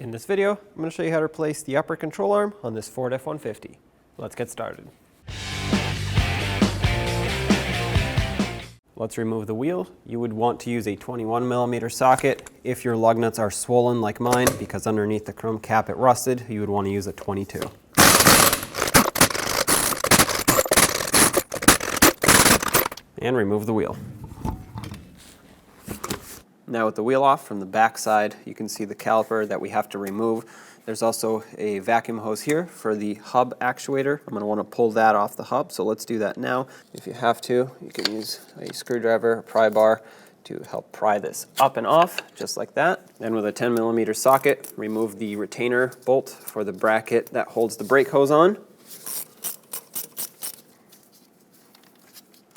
In this video, I'm going to show you how to replace the upper control arm on this Ford F-150. Let's get started. Let's remove the wheel. You would want to use a 21mm socket. If your lug nuts are swollen like mine, because underneath the chrome cap it rusted, you would want to use a 22. And remove the wheel. Now with the wheel off from the back side, you can see the caliper that we have to remove. There's also a vacuum hose here for the hub actuator. I'm going to want to pull that off the hub, so let's do that now. If you have to, you can use a screwdriver, a pry bar, to help pry this up and off, just like that. Then with a 10mm socket, remove the retainer bolt for the bracket that holds the brake hose on.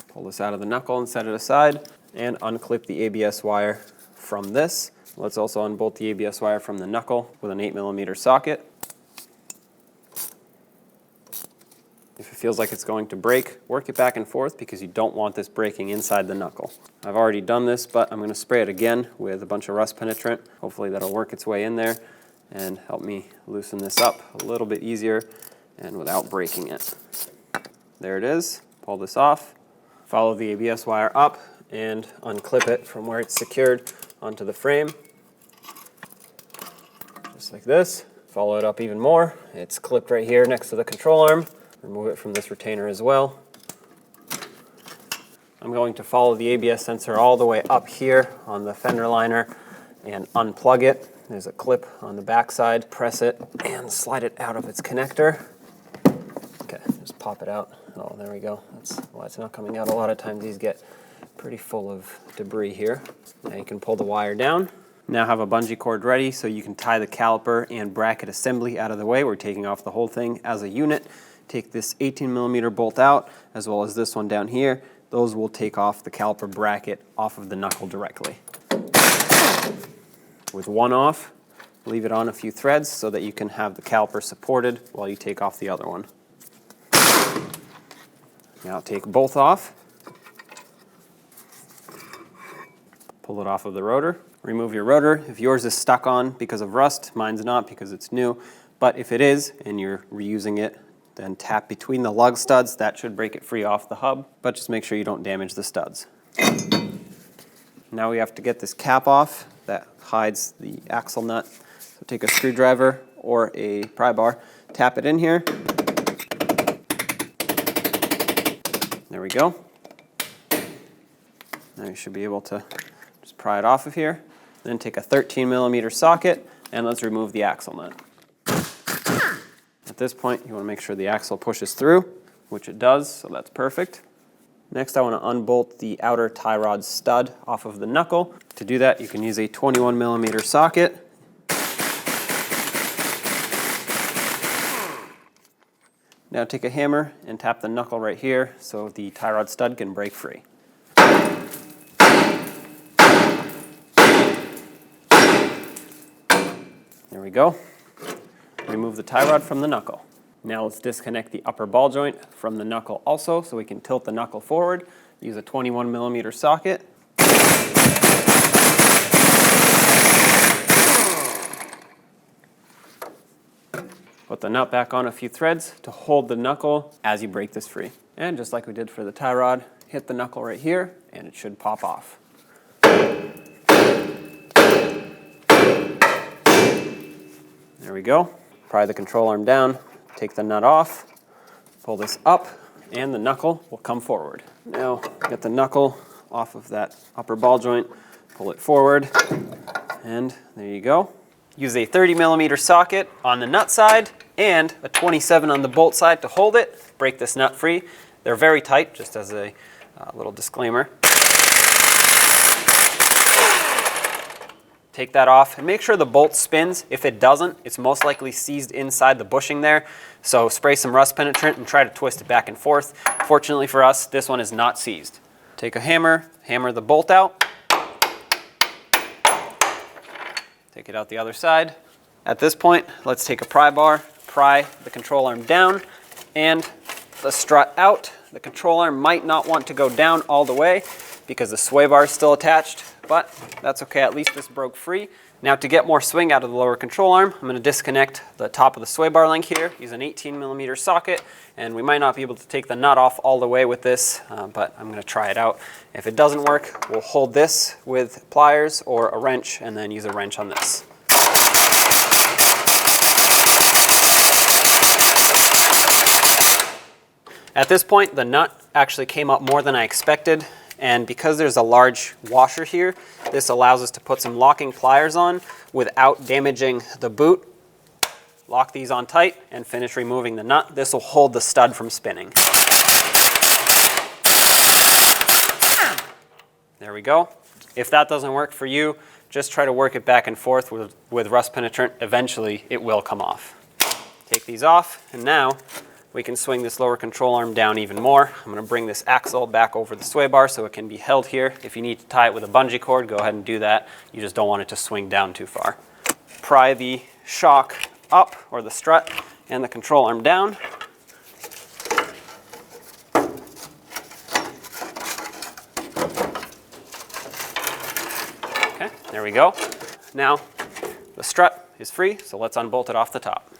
Pull this out of the knuckle and set it aside, and unclip the ABS wire from this. Let's also unbolt the ABS wire from the knuckle with an 8mm socket. If it feels like it's going to break, work it back and forth because you don't want this breaking inside the knuckle. I've already done this, but I'm going to spray it again with a bunch of rust penetrant. Hopefully that'll work its way in there and help me loosen this up a little bit easier and without breaking it. There it is. Pull this off. Follow the ABS wire up and unclip it from where it's secured onto the frame. Just like this. Follow it up even more. It's clipped right here next to the control arm. Remove it from this retainer as well. I'm going to follow the ABS sensor all the way up here on the fender liner and unplug it. There's a clip on the back side. Press it and slide it out of its connector. Okay, just pop it out. Oh, there we go. That's why it's not coming out. A lot of times these get pretty full of debris here. Now you can pull the wire down. Now have a bungee cord ready so you can tie the caliper and bracket assembly out of the way. We're taking off the whole thing as a unit. Take this 18mm bolt out, as well as this one down here. Those will take off the caliper bracket off of the knuckle directly. With one off, leave it on a few threads so that you can have the caliper supported while you take off the other one. Now take both off. Pull it off of the rotor. Remove your rotor. If yours is stuck on because of rust, mine's not because it's new. But if it is and you're reusing it, then tap between the lug studs. That should break it free off the hub, but just make sure you don't damage the studs. Now we have to get this cap off that hides the axle nut. So take a screwdriver or a pry bar, tap it in here. There we go. Now you should be able to just pry it off of here. Then take a 13mm socket and let's remove the axle nut. At this point, you want to make sure the axle pushes through, which it does, so that's perfect. Next, I want to unbolt the outer tie rod stud off of the knuckle. To do that, you can use a 21mm socket. Now take a hammer and tap the knuckle right here so the tie rod stud can break free. There we go. Remove the tie rod from the knuckle. Now let's disconnect the upper ball joint from the knuckle also so we can tilt the knuckle forward. Use a 21mm socket. Put the nut back on a few threads to hold the knuckle as you break this free. And just like we did for the tie rod, hit the knuckle right here and it should pop off. There we go. Pry the control arm down, take the nut off, pull this up, and the knuckle will come forward. Now get the knuckle off of that upper ball joint, pull it forward, and there you go. Use a 30mm socket on the nut side and a 27 on the bolt side to hold it. Break this nut free. They're very tight, just as a little disclaimer. Take that off and make sure the bolt spins. If it doesn't, it's most likely seized inside the bushing there. So spray some rust penetrant and try to twist it back and forth. Fortunately for us, this one is not seized. Take a hammer, hammer the bolt out. Take it out the other side. At this point, let's take a pry bar, pry the control arm down and the strut out. The control arm might not want to go down all the way because the sway bar is still attached, but that's okay. At least this broke free. Now to get more swing out of the lower control arm, I'm going to disconnect the top of the sway bar link here, use an 18mm socket, and we might not be able to take the nut off all the way with this, but I'm going to try it out. If it doesn't work, we'll hold this with pliers or a wrench and then use a wrench on this. At this point, the nut actually came up more than I expected. And because there's a large washer here, this allows us to put some locking pliers on without damaging the boot. Lock these on tight and finish removing the nut. This will hold the stud from spinning. There we go. If that doesn't work for you, just try to work it back and forth with rust penetrant. Eventually, it will come off. Take these off, and now we can swing this lower control arm down even more. I'm going to bring this axle back over the sway bar so it can be held here. If you need to tie it with a bungee cord, go ahead and do that. You just don't want it to swing down too far. Pry the shock up, or the strut, and the control arm down. Okay, there we go. Now the strut is free, so let's unbolt it off the top.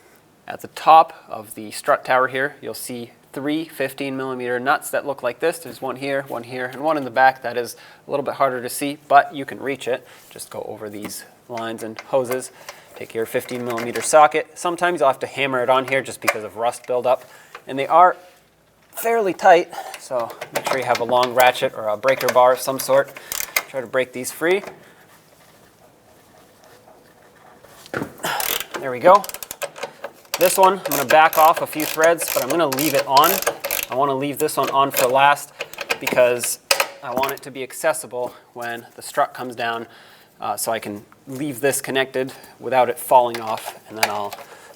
At the top of the strut tower here, you'll see 3 15mm nuts that look like this. There's one here, and one in the back that is a little bit harder to see, but you can reach it. Just go over these lines and hoses. Take your 15mm socket. Sometimes you'll have to hammer it on here just because of rust buildup. And they are fairly tight, so make sure you have a long ratchet or a breaker bar of some sort. Try to break these free. There we go. This one, I'm going to back off a few threads, but I'm going to leave it on. I want to leave this one on for last because I want it to be accessible when the strut comes down, so I can leave this connected without it falling off, and then I'll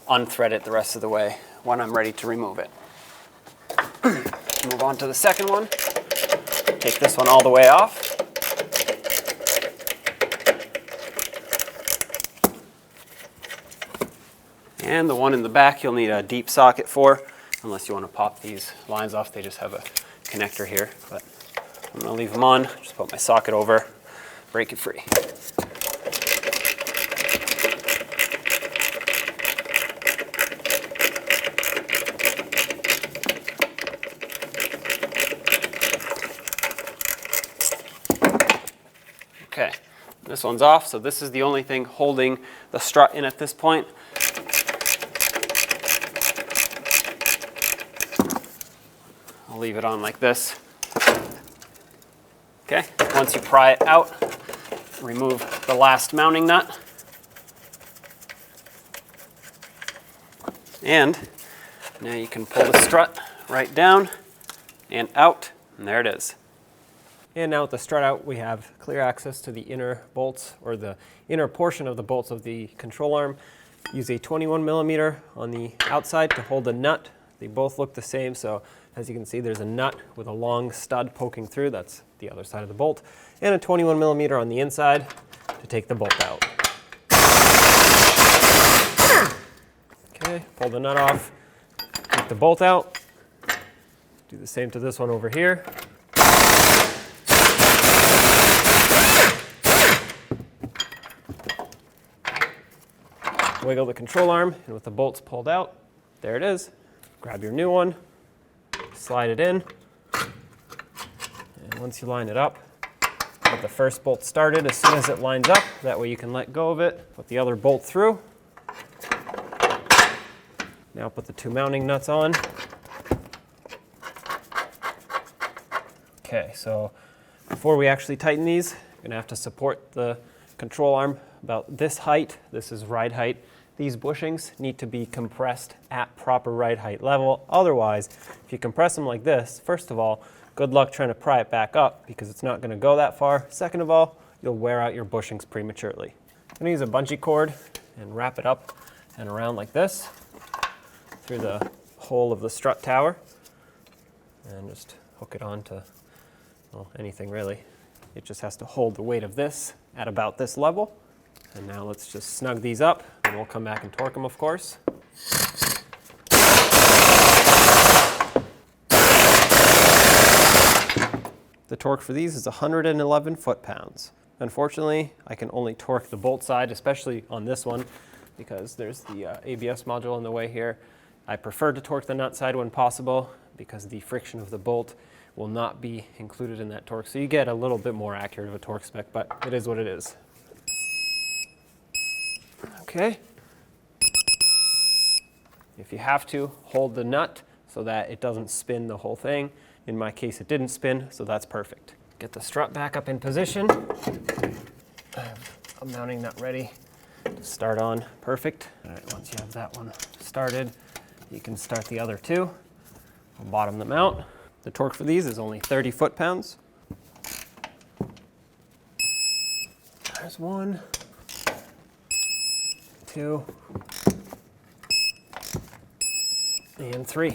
unthread it the rest of the way when I'm ready to remove it. Move on to the second one. Take this one all the way off. And the one in the back you'll need a deep socket for, unless you want to pop these lines off. They just have a connector here, but I'm going to leave them on. Just put my socket over, break it free. Okay, this one's off, so this is the only thing holding the strut in at this point. I'll leave it on like this. Okay, once you pry it out, remove the last mounting nut. And now you can pull the strut right down and out, and there it is. And now with the strut out, we have clear access to the inner bolts, or the inner portion of the bolts of the control arm. Use a 21mm on the outside to hold the nut. They both look the same, so as you can see, there's a nut with a long stud poking through. That's the other side of the bolt. And a 21mm on the inside to take the bolt out. Okay, pull the nut off, take the bolt out. Do the same to this one over here. Wiggle the control arm, and with the bolts pulled out, there it is. Grab your new one, slide it in, and once you line it up, get the first bolt started as soon as it lines up. That way you can let go of it, put the other bolt through. Now put the two mounting nuts on. Okay, so before we actually tighten these, you're gonna have to support the control arm about this height. This is ride height. These bushings need to be compressed at proper ride height level. Otherwise, if you compress them like this, first of all, good luck trying to pry it back up because it's not going to go that far. Second of all, you'll wear out your bushings prematurely. I'm going to use a bungee cord and wrap it up and around like this through the hole of the strut tower, and just hook it onto, well, anything really. It just has to hold the weight of this at about this level. And now let's just snug these up, and we'll come back and torque them, of course. The torque for these is 111 foot-pounds. unfortunately, I can only torque the bolt side, especially on this one, because there's the ABS module in the way here. I prefer to torque the nut side when possible because the friction of the bolt will not be included in that torque. So you get a little bit more accurate of a torque spec, but it is what it is. Okay. If you have to, hold the nut so that it doesn't spin the whole thing. In my case, it didn't spin, so that's perfect. Get the strut back up in position. I have a mounting nut ready to start on. Perfect. All right, once you have that one started, you can start the other two. I'll bottom them out. The torque for these is only 30 foot-pounds. There's 1, 2, and 3.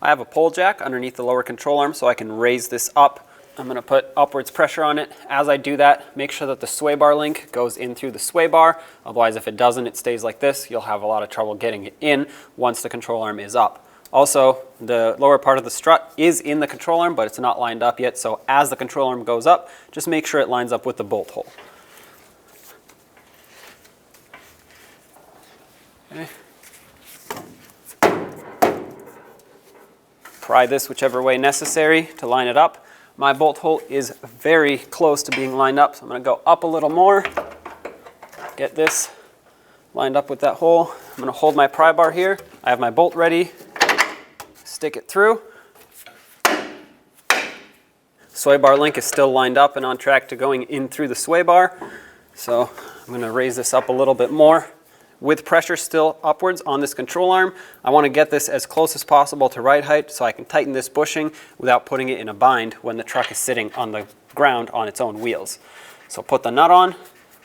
I have a pole jack underneath the lower control arm so I can raise this up. I'm going to put upwards pressure on it. As I do that, make sure that the sway bar link goes in through the sway bar. Otherwise, if it doesn't, it stays like this. You'll have a lot of trouble getting it in once the control arm is up. Also, the lower part of the strut is in the control arm, but it's not lined up yet. So as the control arm goes up, just make sure it lines up with the bolt hole. Okay. Pry this whichever way necessary to line it up. My bolt hole is very close to being lined up, so I'm going to go up a little more. Get this lined up with that hole. I'm going to hold my pry bar here. I have my bolt ready. Stick it through. Sway bar link is still lined up and on track to going in through the sway bar. So I'm going to raise this up a little bit more. With pressure still upwards on this control arm, I want to get this as close as possible to ride height so I can tighten this bushing without putting it in a bind when the truck is sitting on the ground on its own wheels. So put the nut on,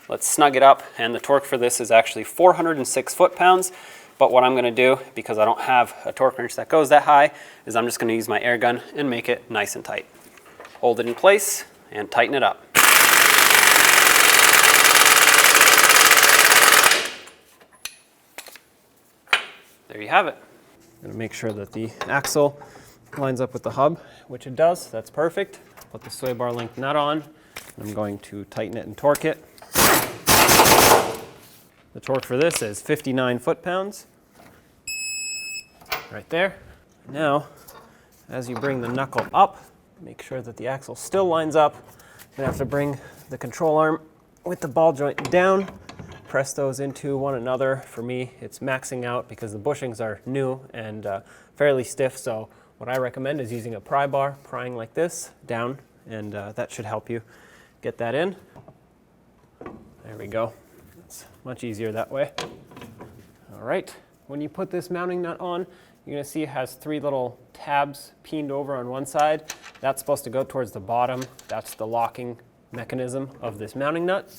let's snug it up, and the torque for this is actually 406 foot-pounds. But what I'm going to do, because I don't have a torque wrench that goes that high, is I'm just going to use my air gun and make it nice and tight. Hold it in place and tighten it up. There you have it. I'm going to make sure that the axle lines up with the hub, which it does. That's perfect. Put the sway bar link nut on. I'm going to tighten it and torque it. The torque for this is 59 foot-pounds. Right there. Now, as you bring the knuckle up, make sure that the axle still lines up. You're going to have to bring the control arm with the ball joint down. Press those into one another. For me, it's maxing out because the bushings are new and fairly stiff. So what I recommend is using a pry bar, prying like this down, and that should help you get that in. There we go. It's much easier that way. All right. When you put this mounting nut on, you're going to see it has 3 little tabs pinned over on one side. That's supposed to go towards the bottom. That's the locking mechanism of this mounting nut.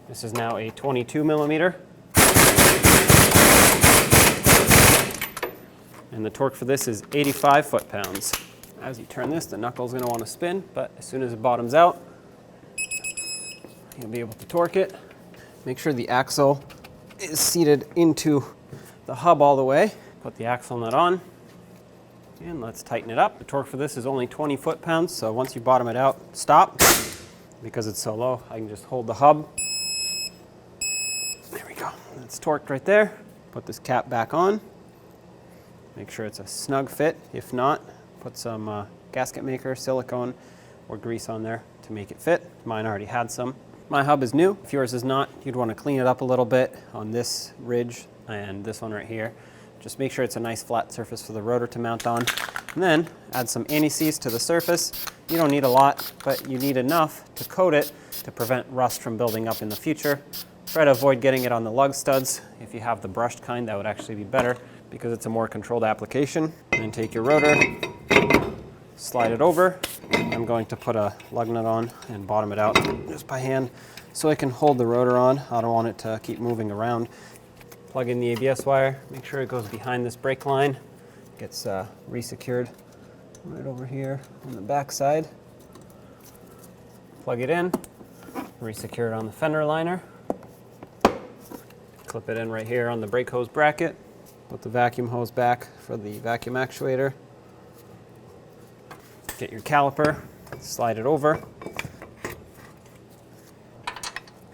This is now a 22 millimeter. And the torque for this is 85 foot-pounds. As you turn this, the knuckle's going to want to spin, but as soon as it bottoms out, you'll be able to torque it. Make sure the axle is seated into the hub all the way. Put the axle nut on, and let's tighten it up. The torque for this is only 20 foot-pounds, so once you bottom it out, stop. Because it's so low, I can just hold the hub. There we go. It's torqued right there. Put this cap back on. Make sure it's a snug fit. If not, put some gasket maker, silicone, or grease on there to make it fit. Mine already had some. My hub is new. If yours is not, you'd want to clean it up a little bit on this ridge and this one right here. Just make sure it's a nice flat surface for the rotor to mount on. And then add some anti-seize to the surface. You don't need a lot, but you need enough to coat it to prevent rust from building up in the future. Try to avoid getting it on the lug studs. If you have the brushed kind, that would actually be better because it's a more controlled application. And then take your rotor, slide it over. I'm going to put a lug nut on and bottom it out just by hand so I can hold the rotor on. I don't want it to keep moving around. Plug in the ABS wire, make sure it goes behind this brake line. Gets re-secured right over here on the back side. Plug it in, re-secure it on the fender liner. Clip it in right here on the brake hose bracket. Put the vacuum hose back for the vacuum actuator. Get your caliper, slide it over.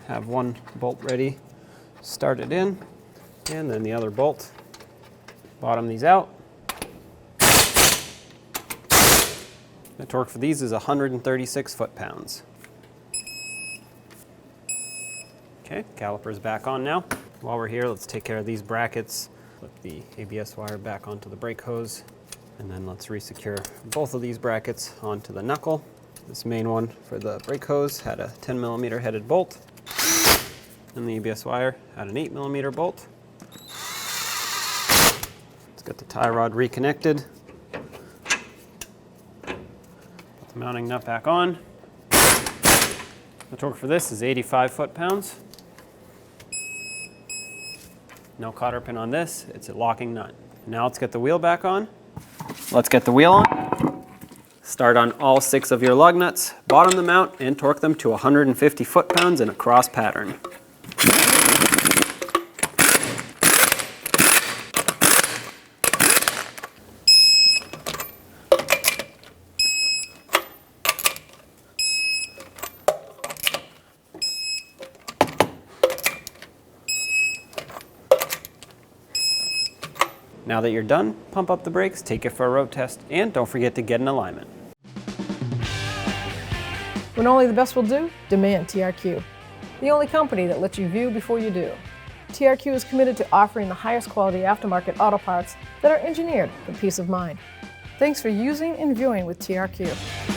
have one bolt ready, start it in, and then the other bolt, bottom these out. The torque for these is 136 foot-pounds. Okay, caliper's back on now. While we're here, let's take care of these brackets. Flip the ABS wire back onto the brake hose, and then let's resecure both of these brackets onto the knuckle. This main one for the brake hose had a 10mm headed bolt, and the ABS wire had an 8mm bolt. Let's get the tie rod reconnected. Put the mounting nut back on. The torque for this is 85 foot-pounds. No cotter pin on this, it's a locking nut. Now let's get the wheel back on. Let's get the wheel on. Start on all 6 of your lug nuts, bottom them out, and torque them to 150 foot-pounds in a cross pattern. Now that you're done, pump up the brakes, take it for a road test, and don't forget to get in alignment. When only the best will do, demand TRQ. The only company that lets you view before you do. TRQ is committed to offering the highest quality aftermarket auto parts that are engineered for peace of mind. Thanks for using and viewing with TRQ.